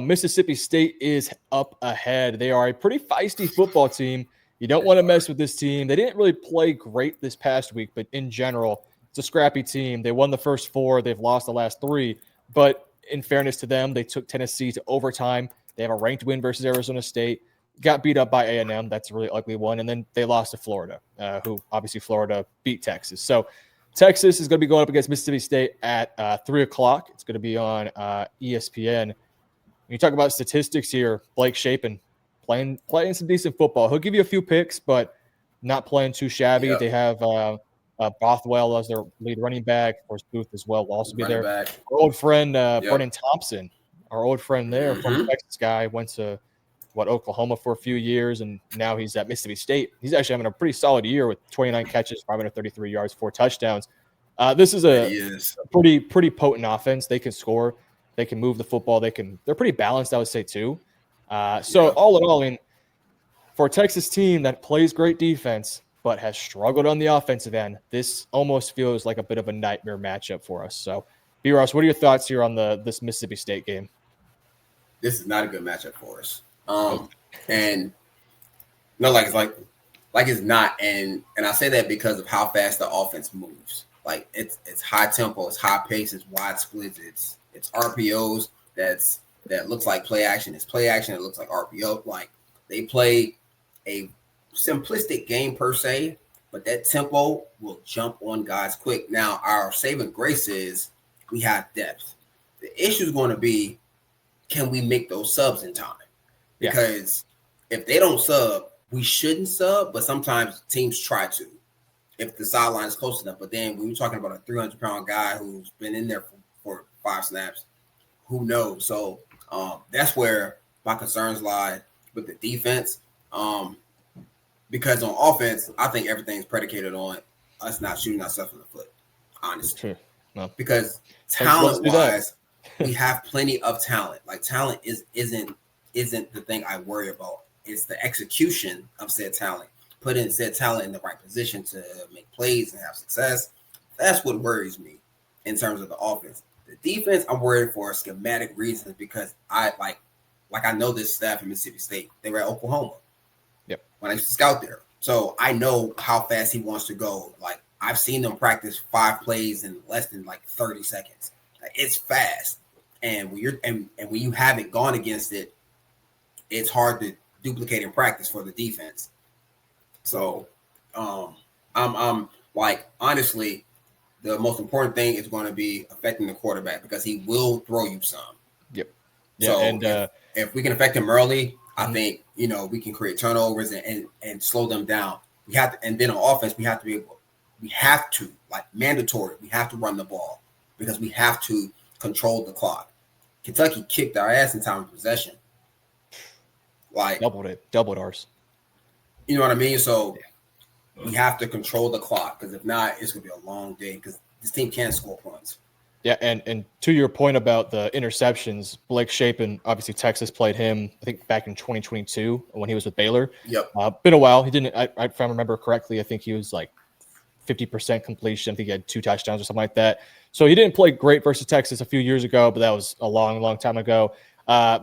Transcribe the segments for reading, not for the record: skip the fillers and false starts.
Mississippi State is up ahead. They are a pretty feisty football team. You don't want to mess with this team. They didn't really play great this past week, but in general, it's a scrappy team. They won the first 4. They've lost the last 3. But in fairness to them, they took Tennessee to overtime. They have a ranked win versus Arizona State. Got beat up by A&M. That's a really ugly one. And then they lost to Florida, who obviously Florida beat Texas. So Texas is going to be going up against Mississippi State at 3 o'clock. It's going to be on ESPN. When you talk about statistics here, Blake Shapen playing some decent football. He'll give you a few picks, but not playing too shabby. Yep. They have Bothwell as their lead running back. Of course, Booth as well will also be there. Our old friend Brennan Thompson, our old friend there, from Texas guy, went to Oklahoma for a few years, and now he's at Mississippi State. He's actually having a pretty solid year with 29 catches, 533 yards, 4 touchdowns. This is a pretty potent offense. They can score. They can move the football. They're pretty balanced, I would say, too. So all in all, for a Texas team that plays great defense but has struggled on the offensive end, this almost feels like a bit of a nightmare matchup for us. So, B-Ross, what are your thoughts here on this Mississippi State game? This is not a good matchup for us. And no, like it's not. And I say that because of how fast the offense moves. Like it's high tempo, it's high pace, it's wide splits, it's RPOs that looks like play action. It's play action. It looks like RPO. Like they play a simplistic game per se, but that tempo will jump on guys quick. Now, our saving grace is we have depth. The issue is going to be, can we make those subs in time? Because if they don't sub, we shouldn't sub, but sometimes teams try to if the sideline is close enough. But then when you're talking about a 300-pound guy who's been in there for 5 snaps, who knows? So that's where my concerns lie with the defense. Because on offense, I think everything's predicated on us not shooting ourselves in the foot, honestly. Sure. No. Because talent-wise, we have plenty of talent. Like talent isn't the thing I worry about. It's the execution of said talent. Putting said talent in the right position to make plays and have success. That's what worries me in terms of the offense. The defense, I'm worried for schematic reasons because I know this staff in Mississippi State. They were at Oklahoma. Yep. When I used to scout there. So I know how fast he wants to go. Like I've seen them practice 5 plays in less than like 30 seconds. Like, it's fast. And when you haven't gone against it, it's hard to duplicate in practice for the defense. So I'm like, honestly, the most important thing is going to be affecting the quarterback because he will throw you some. Yep. Yeah, so and if we can affect him early, I think, we can create turnovers and slow them down. We have to, and then on offense, we have to, like mandatory, we have to run the ball because we have to control the clock. Kentucky kicked our ass in time of possession. Like doubled ours. You know what I mean? So we have to control the clock because if not, it's going to be a long day because this team can't score points. Yeah, and to your point about the interceptions, Blake Shapen, obviously Texas played him, I think, back in 2022 when he was with Baylor. Yep. Been a while. He didn't, if I remember correctly, I think he was like 50% completion. I think he had 2 touchdowns or something like that. So he didn't play great versus Texas a few years ago, but that was a long, long time ago.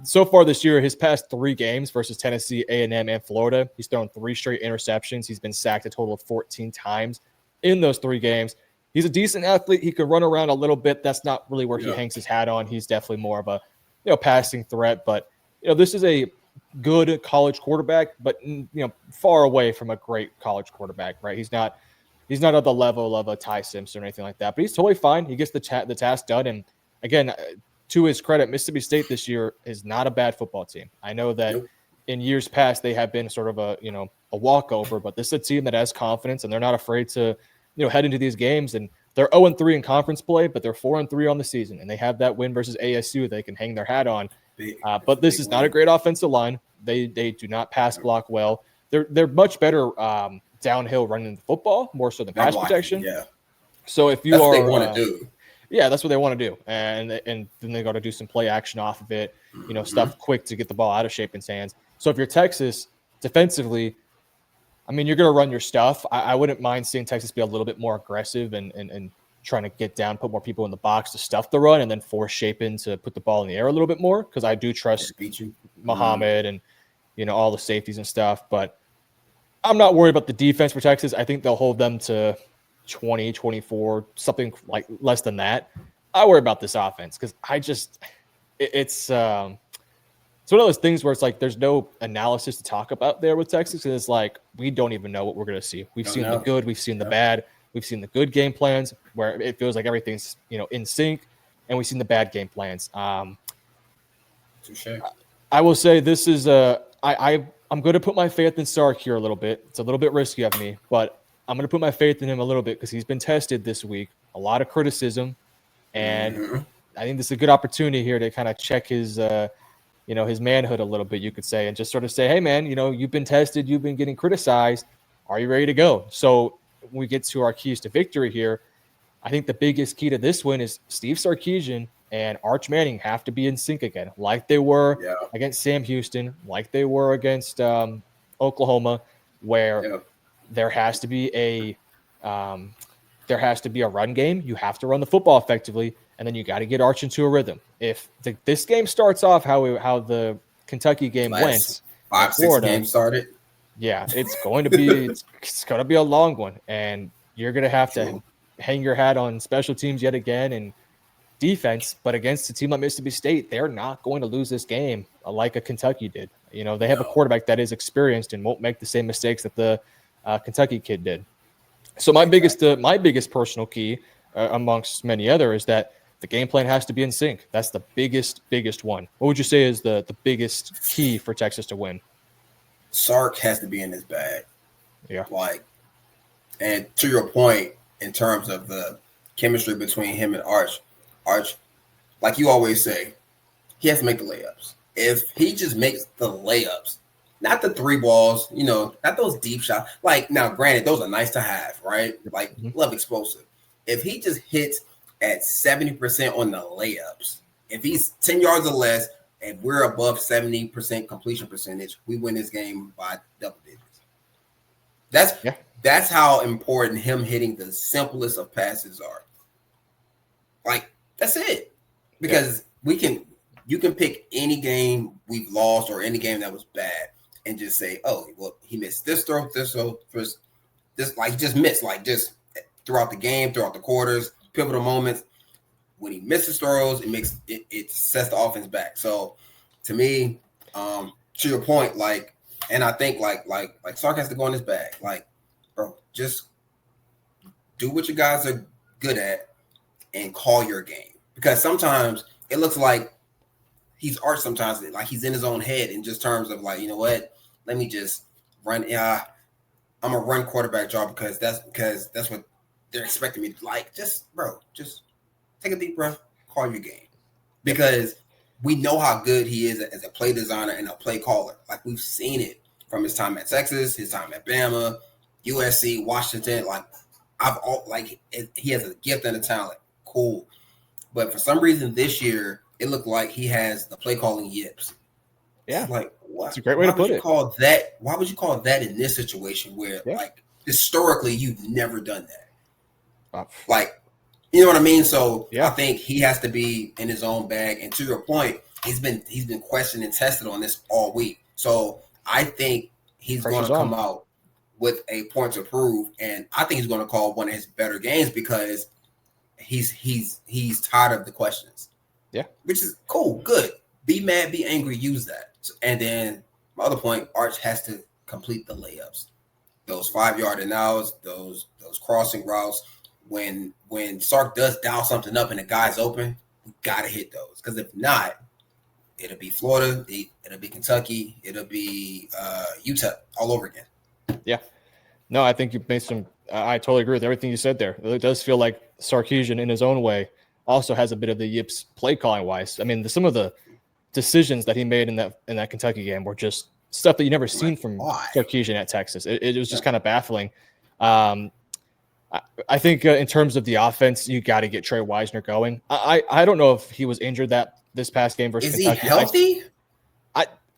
So far this year, his past 3 games versus Tennessee, A&M, and Florida, he's thrown 3 straight interceptions. He's been sacked a total of 14 times in those 3 games. He's a decent athlete. He can run around a little bit. That's not really where he hangs his hat on. He's definitely more of a passing threat. But this is a good college quarterback, but far away from a great college quarterback, right? He's not at the level of a Ty Simpson or anything like that. But he's totally fine. He gets the task done. And again, to his credit, Mississippi State this year is not a bad football team. I know that in years past they have been sort of a walkover, but this is a team that has confidence and they're not afraid to head into these games. And they're 0-3 in conference play, but they're 4-3 on the season, and they have that win versus ASU they can hang their hat on. But this is not a great offensive line. They do not pass block well. They're much better downhill running the football more so than pass protection. Yeah. So if you that's are what they want to do. Yeah, that's what they want to do. And then they got to do some play action off of it, stuff quick to get the ball out of Shapen's hands. So if you're Texas defensively, I mean, you're going to run your stuff. I wouldn't mind seeing Texas be a little bit more aggressive and trying to get down, put more people in the box to stuff the run, and then force Shapen to put the ball in the air a little bit more, because I do trust Muhammad and all the safeties and stuff. But I'm not worried about the defense for Texas. I think they'll hold them to 20, 24, something like less than that. I worry about this offense because it's one of those things where it's like there's no analysis to talk about there with Texas. And it's like we don't even know what we're going to see. We've seen the good, we've seen the bad, we've seen the good game plans where it feels like everything's in sync, and we've seen the bad game plans. Touché. I will say this is I'm going to put my faith in Sark here a little bit. It's a little bit risky of me, but I'm going to put my faith in him a little bit because he's been tested this week. A lot of criticism, and I think this is a good opportunity here to kind of check his his manhood a little bit, you could say, and just sort of say, hey, man, you've been tested, you've been getting criticized. Are you ready to go? So when we get to our keys to victory here, I think the biggest key to this win is Steve Sarkisian and Arch Manning have to be in sync again, like they were against Sam Houston, like they were against Oklahoma, where there has to be a run game. You have to run the football effectively, and then you got to get Arch into a rhythm. If this game starts off how the Kentucky game went, 5-6 games started. Yeah, it's going to be a long one, and you're going to have to hang your hat on special teams yet again and defense. But against a team like Mississippi State, they're not going to lose this game like a Kentucky did. They have a quarterback that is experienced and won't make the same mistakes that the Kentucky kid did. So my biggest personal key, amongst many other, is that the game plan has to be in sync. That's the biggest one. What would you say is the biggest key for Texas to win? Sark has to be in his bag. Yeah. And to your point, in terms of the chemistry between him and Arch, like you always say, he has to make the layups. If he just makes the layups, not the three balls, not those deep shots. Like, now, granted, those are nice to have, right? Like, love explosive. If he just hits at 70% on the layups, if he's 10 yards or less, and we're above 70% completion percentage, we win this game by double digits. That's how important him hitting the simplest of passes are. Like, that's it. Because you can pick any game we've lost or any game that was bad and just say, oh, well, he missed this throw, this, like, just missed, like, just throughout the game, throughout the quarters, pivotal moments. When he misses throws, it sets the offense back. So, to me, to your point, like, and I think like Sark has to go in his bag. Like, bro, just do what you guys are good at and call your game. Because sometimes it looks like he's Arch. Sometimes like he's in his own head in just terms of like, you know what? Let me just run. I'm a run quarterback job because that's what they're expecting me to like. Just take a deep breath, call your game. Because we know how good he is as a play designer and a play caller. Like, we've seen it from his time at Texas, his time at Bama, USC, Washington. Like, he has a gift and a talent. Cool. But for some reason this year, it looked like he has the play calling yips. Yeah. It's like, what? It's a great way to put it. Why would you call that in this situation where, like, historically, you've never done that? Like, you know what I mean? So I think he has to be in his own bag. And to your point, he's been questioned and tested on this all week. So I think he's going to come out with a point to prove, and I think he's going to call one of his better games because he's tired of the questions. Yeah, which is cool, good. Be mad, be angry, use that. And then my other point, Arch has to complete the layups, those 5-yard and outs, those crossing routes. When Sark does dial something up and the guy's open, we gotta hit those. Because if not, it'll be Florida, it'll be Kentucky, it'll be Utah all over again. Yeah. No, I think you made some I totally agree with everything you said there. It does feel like Sarkisian in his own way also has a bit of the yips play calling wise. I mean, some of the decisions that he made in that Kentucky game were just stuff that you never seen from Sarkisian at Texas. It was just kind of baffling. I think in terms of the offense, you got to get Trey Wisner going. I don't know if he was injured this past game versus Kentucky. Is he healthy?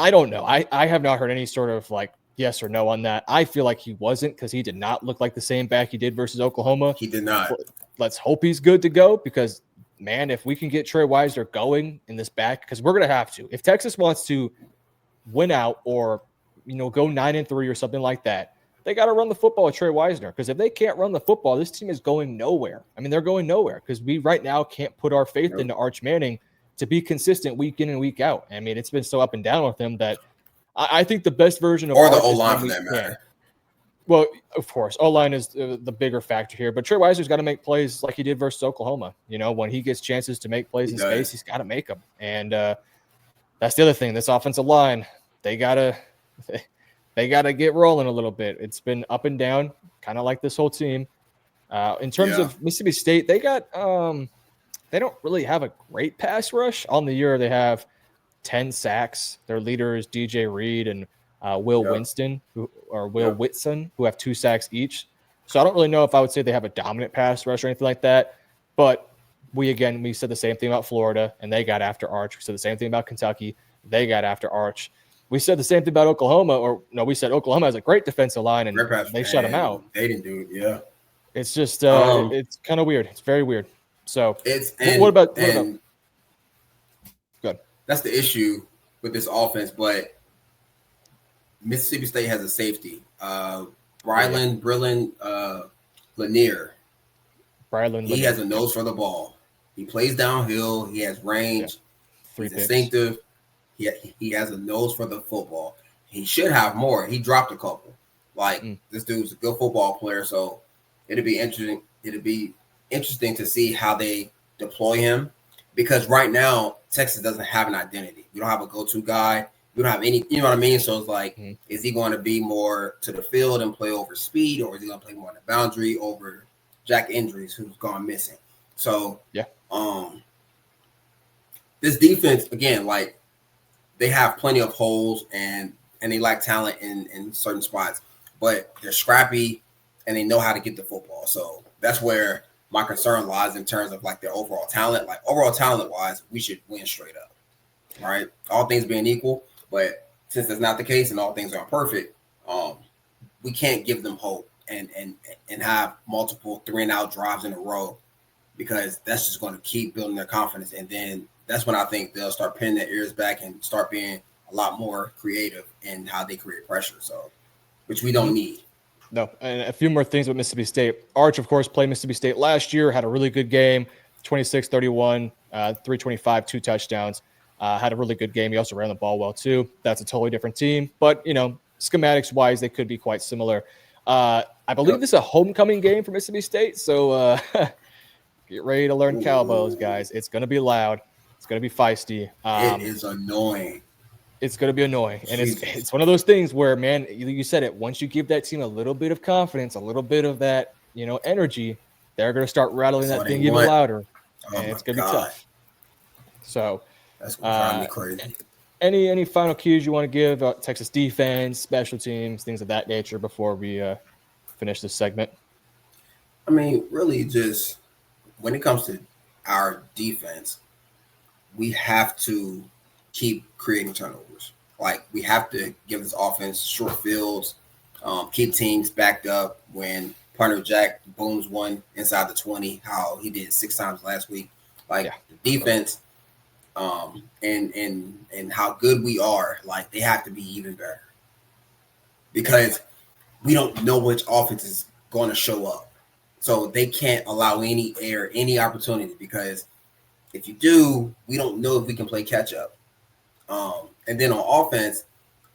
I don't know. I have not heard any sort of like yes or no on that. I feel like he wasn't because he did not look like the same back he did versus Oklahoma. He did not. Let's hope he's good to go because, man, if we can get Trey Wisner going in this back, because we're going to have to. If Texas wants to win out or, go 9-3 or something like that, they got to run the football with Trey Wisner because if they can't run the football, this team is going nowhere. I mean, they're going nowhere because we right now can't put our faith into Arch Manning to be consistent week in and week out. I mean, it's been so up and down with him that I think the best version of or the Arch O-line for that matter. Well, of course, O-line is the bigger factor here, but Trey Wisner's got to make plays like he did versus Oklahoma. When he gets chances to make plays in space, he's got to make them. And that's the other thing. This offensive line, they gotta get rolling a little bit. It's been up and down, kind of like this whole team. In terms of Mississippi State, they got they don't really have a great pass rush. On the year, they have 10 sacks. Their leader is DJ Reed and Will Whitson, who have 2 sacks each. So I don't really know if I would say they have a dominant pass rush or anything like that. But we said the same thing about Florida, and they got after Arch. We said the same thing about Kentucky. They got after Arch. We said the same thing about Oklahoma, we said Oklahoma has a great defensive line, and they shut him out. They didn't do it, yeah. It's just it's kind of weird. It's very weird. So what about good? That's the issue with this offense, but Mississippi State has a safety. Brylan Lanier. He has a nose for the ball. He plays downhill. He has range. He's instinctive. He has a nose for the football. He should have more. He dropped a couple. This dude's a good football player, so it'd be interesting. It'd be interesting to see how they deploy him because right now Texas doesn't have an identity. We don't have a go-to guy. We don't have any, you know what I mean? So it's like, is he going to be more to the field and play over speed, or is he going to play more on the boundary over Jack Injuries, who's gone missing? So, this defense, again, they have plenty of holes and they lack talent in certain spots, but they're scrappy and they know how to get the football. So that's where my concern lies in terms of their overall talent. Overall talent wise, we should win straight up. All right. All things being equal. But since that's not the case and all things aren't perfect, we can't give them hope and have multiple 3-and-out drives in a row because that's just going to keep building their confidence. And then that's when I think they'll start pinning their ears back and start being a lot more creative in how they create pressure. So, which we don't need. No, and a few more things with Mississippi State. Arch, of course, played Mississippi State last year, had a really good game, 26-31, 325, 2 touchdowns. Had a really good game. He also ran the ball well, too. That's a totally different team. But, schematics-wise, they could be quite similar. I believe this is a homecoming game for Mississippi State, so get ready to learn cowbells, guys. It's going to be loud. It's going to be feisty. It is annoying. It's going to be annoying. And it's one of those things where, man, you said it, once you give that team a little bit of confidence, a little bit of that, energy, they're going to start rattling that thing even louder. And it's going to be tough. So that's going to drive me crazy. Any final cues you want to give about Texas defense, special teams, things of that nature before we finish this segment? I mean, really just when it comes to our defense, we have to keep creating turnovers. We have to give this offense short fields, keep teams backed up when partner Jack booms one inside the 20, how he did 6 times last week. The defense and how good we are, they have to be even better because we don't know which offense is going to show up. So they can't allow any opportunity because if you do, we don't know if we can play catch up. And then on offense,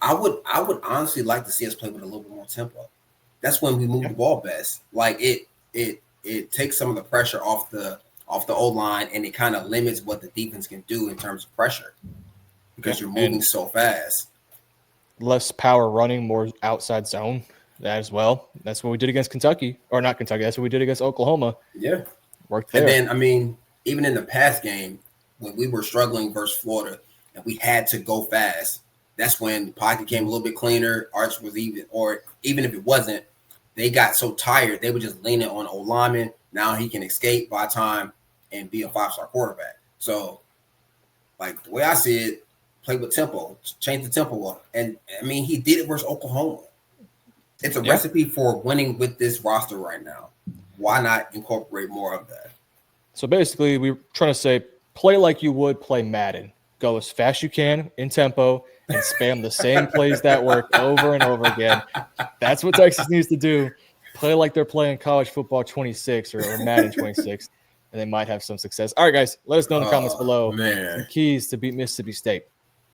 I would honestly like to see us play with a little bit more tempo. That's when we move the ball best. It takes some of the pressure off the O-line, and it kind of limits what the defense can do in terms of pressure because you're moving so fast. Less power running, more outside zone as well. That's what we did against Kentucky. Or not Kentucky. That's what we did against Oklahoma. Yeah. Worked there. And then, even in the past game, when we were struggling versus Florida and we had to go fast, that's when the pocket came a little bit cleaner. Arch was even if it wasn't, they got so tired, they were just leaning on O-lineman. Now he can escape by time and be a 5-star quarterback. So, the way I see it, play with tempo, change the tempo up. And, he did it versus Oklahoma. It's a recipe for winning with this roster right now. Why not incorporate more of that? So basically, we're trying to say play like you would play Madden. Go as fast as you can in tempo and spam the same plays that work over and over again. That's what Texas needs to do. Play like they're playing college football 26 or Madden 26, and they might have some success. All right, guys, let us know in the comments below the keys to beat Mississippi State.